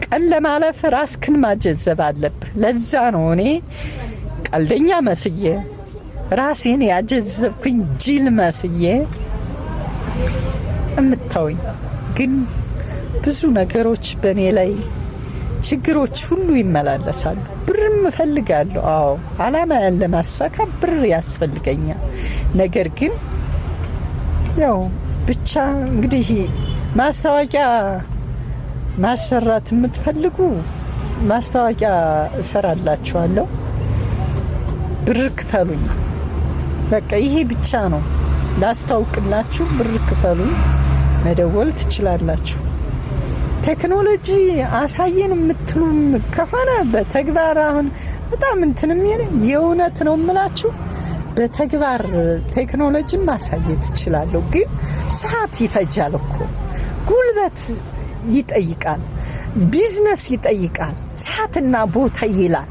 ቀን ለማለፍ ራስክን ማጀዘብ አለብህ። ለዛ ነው እኔ ቀልደኛ መስዬ ራሴን ያጀዘብኩኝ ጅል መስዬ እምታውኝ። ግን ብዙ ነገሮች በእኔ ላይ ችግሮች ሁሉ ይመላለሳሉ። ብርም እፈልጋለሁ። አዎ አላማ ያለ ማሳካት ብር ያስፈልገኛል። ነገር ግን ያው ብቻ እንግዲህ ማስታወቂያ ማሰራት የምትፈልጉ ማስታወቂያ እሰራላችኋለሁ። ብር ክፈሉኝ። በቃ ይሄ ብቻ ነው ላስታውቅላችሁ። ብር ክፈሉኝ። መደወል ትችላላችሁ። ቴክኖሎጂ አሳየን የምትሉም ከሆነ በተግባር አሁን በጣም እንትንም የእውነት ነው የምላችሁ። በተግባር ቴክኖሎጂ ማሳየት እችላለሁ። ግን ሰዓት ይፈጃል እኮ፣ ጉልበት ይጠይቃል፣ ቢዝነስ ይጠይቃል፣ ሰዓትና ቦታ ይላል።